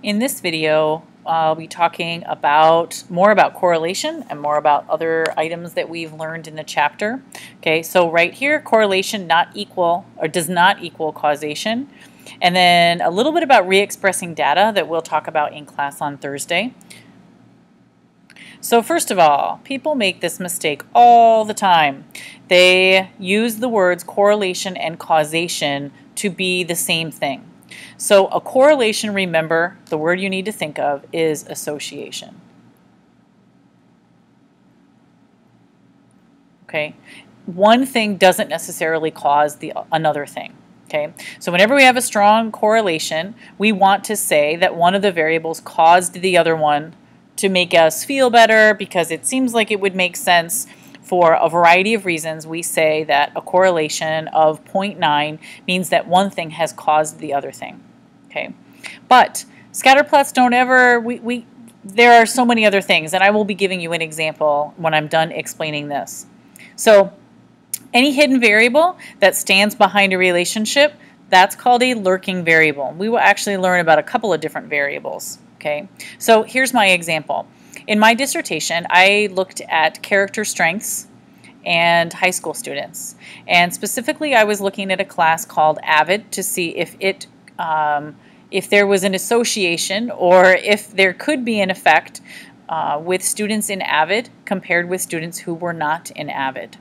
In this video, I'll be talking more about correlation and more about other items that we've learned in the chapter. Okay, so right here, correlation does not equal causation. And then a little bit about re-expressing data that we'll talk about in class on Thursday. So first of all, people make this mistake all the time. They use the words correlation and causation to be the same thing. So a correlation, remember, the word you need to think of is association. Okay? One thing doesn't necessarily cause another thing. Okay? So whenever we have a strong correlation, we want to say that one of the variables caused the other one to make us feel better because it seems like it would make sense. For a variety of reasons, we say that a correlation of 0.9 means that one thing has caused the other thing. Okay, but scatter plots don't ever, there are so many other things, and I will be giving you an example when I'm done explaining this. So any hidden variable that stands behind a relationship, that's called a lurking variable. We will actually learn about a couple of different variables. Okay, so here's my example. In my dissertation, I looked at character strengths and high school students. And specifically, I was looking at a class called AVID to see if there was an association or if there could be an effect with students in AVID compared with students who were not in AVID.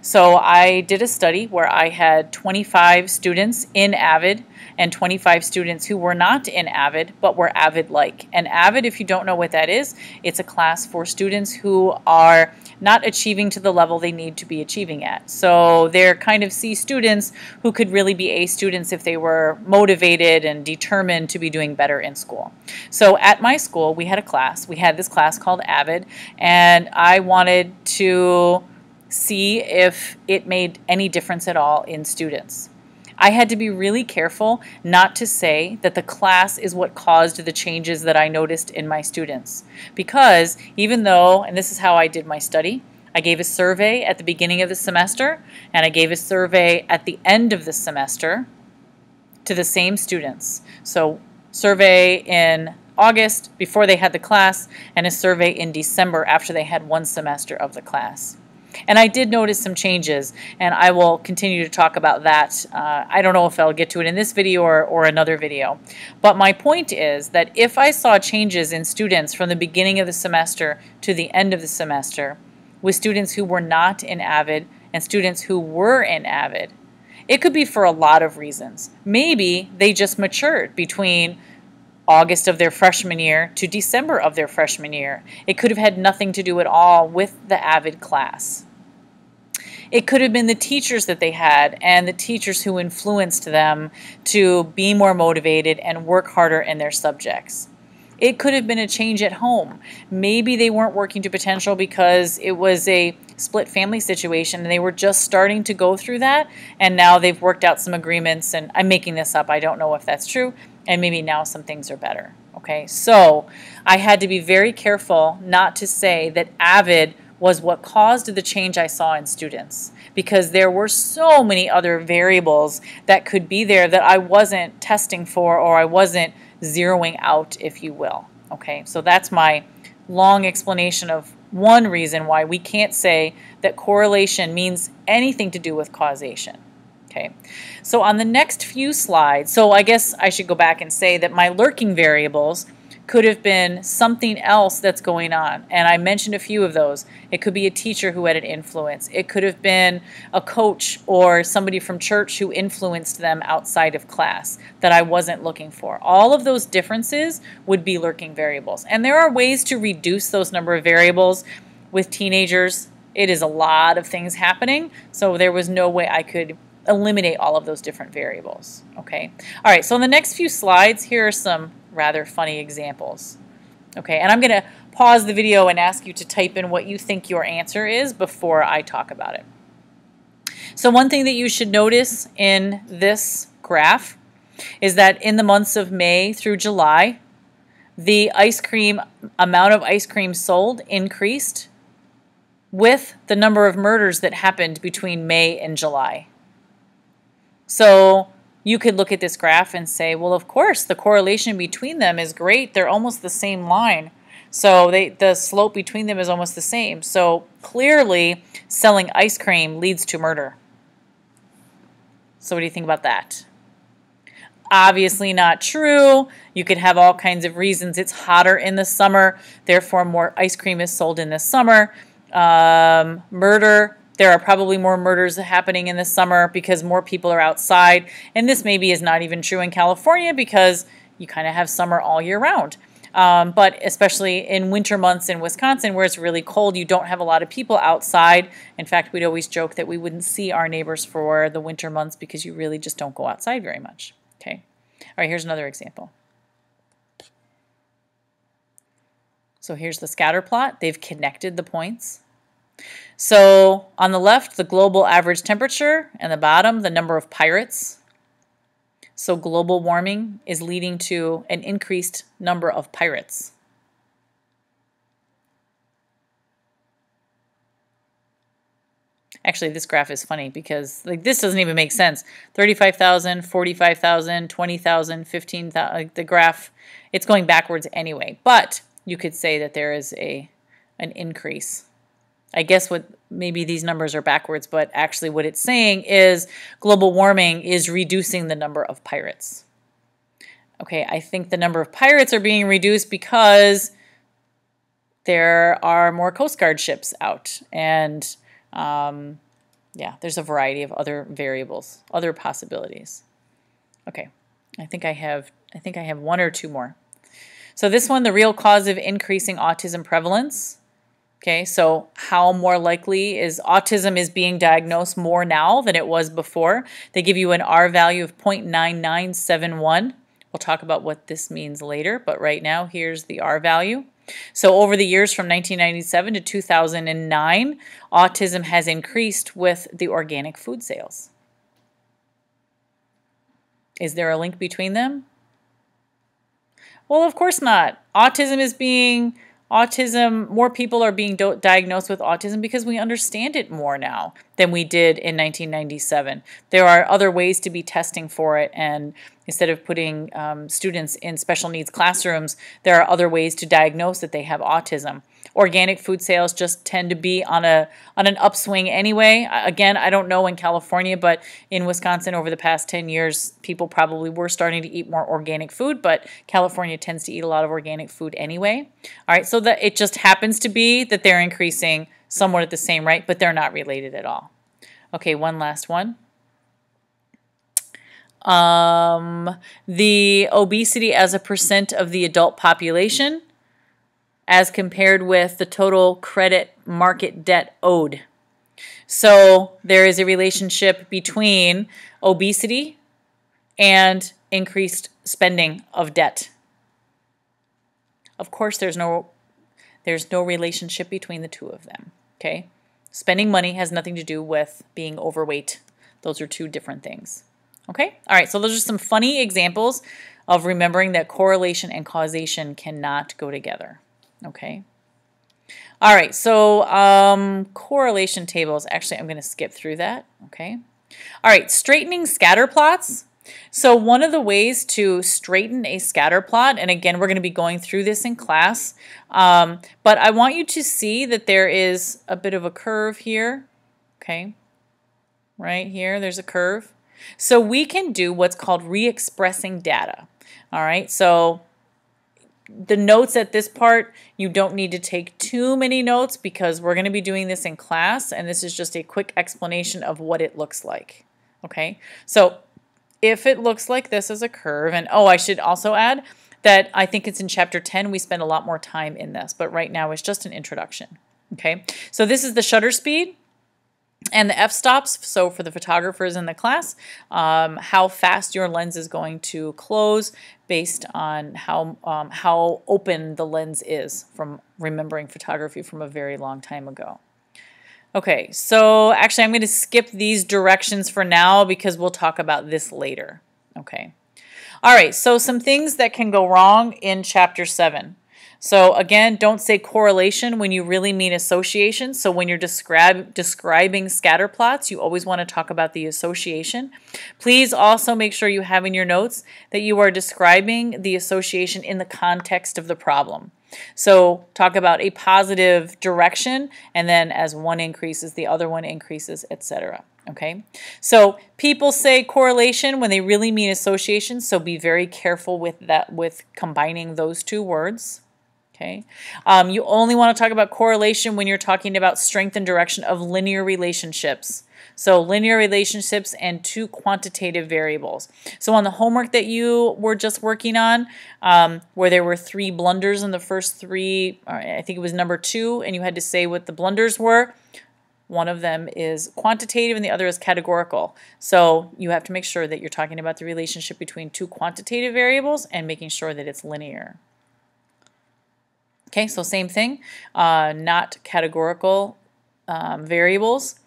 So I did a study where I had 25 students in AVID and 25 students who were not in AVID but were AVID-like. And AVID, if you don't know what that is, it's a class for students who are not achieving to the level they need to be achieving at. So they're kind of C students who could really be A students if they were motivated and determined to be doing better in school. So at my school, we had this class called AVID, and I wanted to see if it made any difference at all in students. I had to be really careful not to say that the class is what caused the changes that I noticed in my students. Because even though, and this is how I did my study, I gave a survey at the beginning of the semester and I gave a survey at the end of the semester to the same students. So survey in August before they had the class and a survey in December after they had one semester of the class. And I did notice some changes, and I will continue to talk about that. I don't know if I'll get to it in this video or another video. But my point is that if I saw changes in students from the beginning of the semester to the end of the semester, with students who were not in AVID and students who were in AVID, it could be for a lot of reasons. Maybe they just matured between August of their freshman year to December of their freshman year. It could have had nothing to do at all with the AVID class. It could have been the teachers that they had and the teachers who influenced them to be more motivated and work harder in their subjects. It could have been a change at home. Maybe they weren't working to potential because it was a split family situation and they were just starting to go through that, and now they've worked out some agreements, and I'm making this up, I don't know if that's true, and maybe now some things are better. Okay, so I had to be very careful not to say that AVID was what caused the change I saw in students, because there were so many other variables that could be there that I wasn't testing for, or I wasn't zeroing out, if you will. Okay, so that's my long explanation of one reason why we can't say that correlation means anything to do with causation. Okay, so on the next few slides, so I guess I should go back and say that my lurking variables could have been something else that's going on, and I mentioned a few of those. It could be a teacher who had an influence. It could have been a coach or somebody from church who influenced them outside of class that I wasn't looking for. All of those differences would be lurking variables, and there are ways to reduce those number of variables. With teenagers, it is a lot of things happening, so there was no way I could eliminate all of those different variables. Okay, all right, so in the next few slides, here are some rather funny examples. Okay, and I'm going to pause the video and ask you to type in what you think your answer is before I talk about it. So one thing that you should notice in this graph is that in the months of May through July, the amount of ice cream sold increased with the number of murders that happened between May and July. So you could look at this graph and say, well, of course, the correlation between them is great. They're almost the same line. So the slope between them is almost the same. So clearly, selling ice cream leads to murder. So what do you think about that? Obviously not true. You could have all kinds of reasons. It's hotter in the summer, therefore more ice cream is sold in the summer. Murder. There are probably more murders happening in the summer because more people are outside. And this maybe is not even true in California because you kind of have summer all year round. But especially in winter months in Wisconsin where it's really cold, you don't have a lot of people outside. In fact, we'd always joke that we wouldn't see our neighbors for the winter months because you really just don't go outside very much. Okay. All right, here's another example. So here's the scatter plot. They've connected the points. So on the left, the global average temperature, and the bottom, the number of pirates. So global warming is leading to an increased number of pirates. Actually, this graph is funny because this doesn't even make sense. 35,000, 45,000, 20,000, 15,000. The graph, it's going backwards anyway. But you could say that there is an increase. I guess maybe these numbers are backwards, but actually what it's saying is global warming is reducing the number of pirates. Okay, I think the number of pirates are being reduced because there are more Coast Guard ships out. And yeah, there's a variety of other variables, other possibilities. Okay, I think I have one or two more. So this one, the real cause of increasing autism prevalence. Okay, so how more likely is autism is being diagnosed more now than it was before? They give you an R value of 0.9971. We'll talk about what this means later, but right now here's the R value. So over the years from 1997 to 2009, autism has increased with the organic food sales. Is there a link between them? Well, of course not. More people are being diagnosed with autism because we understand it more now than we did in 1997. There are other ways to be testing for it, and instead of putting students in special needs classrooms, there are other ways to diagnose that they have autism. Organic food sales just tend to be on an upswing anyway. Again, I don't know in California, but in Wisconsin over the past 10 years, people probably were starting to eat more organic food, but California tends to eat a lot of organic food anyway. All right, so it just happens to be that they're increasing somewhat at the same rate, but they're not related at all. Okay, one last one. The obesity as a percent of the adult population as compared with the total credit market debt owed. So there is a relationship between obesity and increased spending of debt. Of course, there's no relationship between the two of them, okay? Spending money has nothing to do with being overweight. Those are two different things, okay? All right, so those are some funny examples of remembering that correlation and causation cannot go together. Okay. All right, so correlation tables. Actually, I'm going to skip through that. Okay. All right, straightening scatter plots. So one of the ways to straighten a scatter plot, and again, we're going to be going through this in class, but I want you to see that there is a bit of a curve here. Okay. Right here, there's a curve. So we can do what's called re-expressing data. All right, so the notes at this part, you don't need to take too many notes because we're going to be doing this in class, and this is just a quick explanation of what it looks like. Okay, so if it looks like this as a curve, and oh, I should also add that I think it's in chapter 10, we spend a lot more time in this, but right now it's just an introduction. Okay, so this is the shutter speed and the f-stops, so for the photographers in the class, how fast your lens is going to close based on how open the lens is from remembering photography from a very long time ago. Okay, so actually I'm going to skip these directions for now because we'll talk about this later. Okay. All right, so some things that can go wrong in chapter 7. So again, don't say correlation when you really mean association. So when you're describing scatter plots, you always want to talk about the association. Please also make sure you have in your notes that you are describing the association in the context of the problem. So talk about a positive direction, and then as one increases, the other one increases, etc. Okay, so people say correlation when they really mean association, so be very careful with that, with combining those two words. Okay, you only want to talk about correlation when you're talking about strength and direction of linear relationships. So linear relationships and two quantitative variables. So on the homework that you were just working on, where there were 3 blunders in the first 3, I think it was number 2, and you had to say what the blunders were. One of them is quantitative and the other is categorical. So you have to make sure that you're talking about the relationship between 2 quantitative variables and making sure that it's linear. Okay, so same thing, not categorical variables.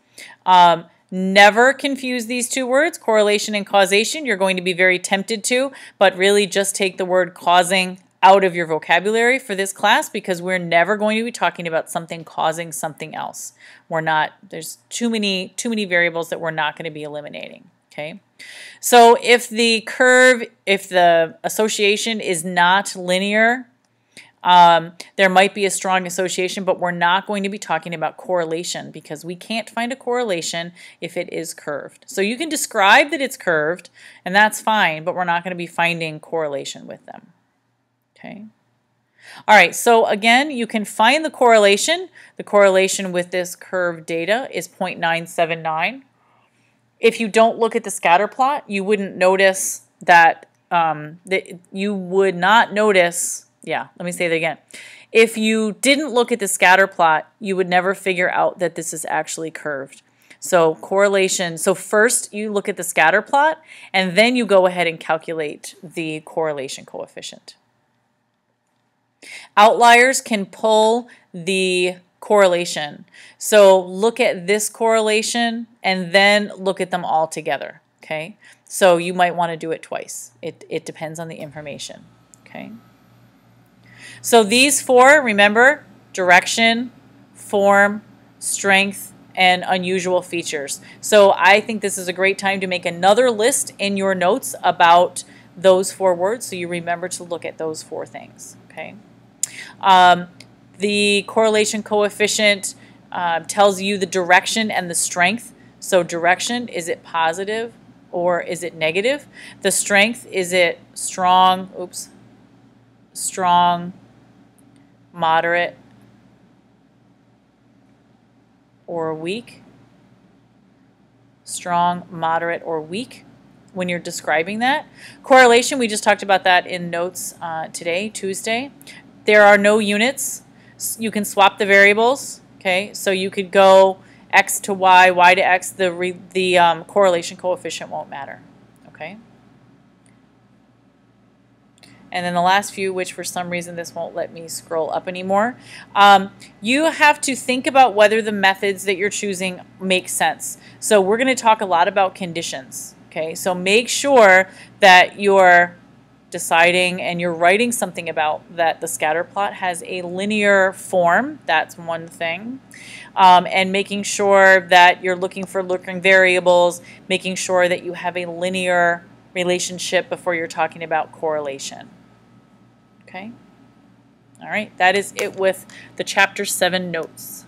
Never confuse these two words, correlation and causation. You're going to be very tempted to, but really just take the word causing out of your vocabulary for this class, because we're never going to be talking about something causing something else. We're not, there's too many variables that we're not going to be eliminating. Okay, so if the curve, if the association is not linear, there might be a strong association, but we're not going to be talking about correlation because we can't find a correlation if it is curved. So you can describe that it's curved, and that's fine, but we're not going to be finding correlation with them. Okay. All right, so again, you can find the correlation. The correlation with this curved data is 0.979. If you don't look at the scatter plot, you wouldn't notice that, you would not notice. Yeah, let me say that again. If you didn't look at the scatter plot, you would never figure out that this is actually curved. So correlation, so first you look at the scatter plot, and then you go ahead and calculate the correlation coefficient. Outliers can pull the correlation. So look at this correlation and then look at them all together, okay? So you might want to do it twice. It depends on the information, okay? So these 4, remember, direction, form, strength, and unusual features. So I think this is a great time to make another list in your notes about those 4 words, so you remember to look at those 4 things, okay? The correlation coefficient tells you the direction and the strength. So direction, is it positive or is it negative? The strength, is it strong, strong, moderate, or weak? Strong, moderate, or weak when you're describing that. Correlation, we just talked about that in notes today, Tuesday. There are no units. You can swap the variables, okay? So you could go x to y, y to x. The correlation coefficient won't matter, okay? And then the last few, which for some reason this won't let me scroll up anymore. You have to think about whether the methods that you're choosing make sense. So we're going to talk a lot about conditions, okay? So make sure that you're deciding and you're writing something about that the scatter plot has a linear form. That's one thing. And making sure that you're looking for looking variables, making sure that you have a linear relationship before you're talking about correlation. Okay? All right, that is it with the Chapter 7 notes.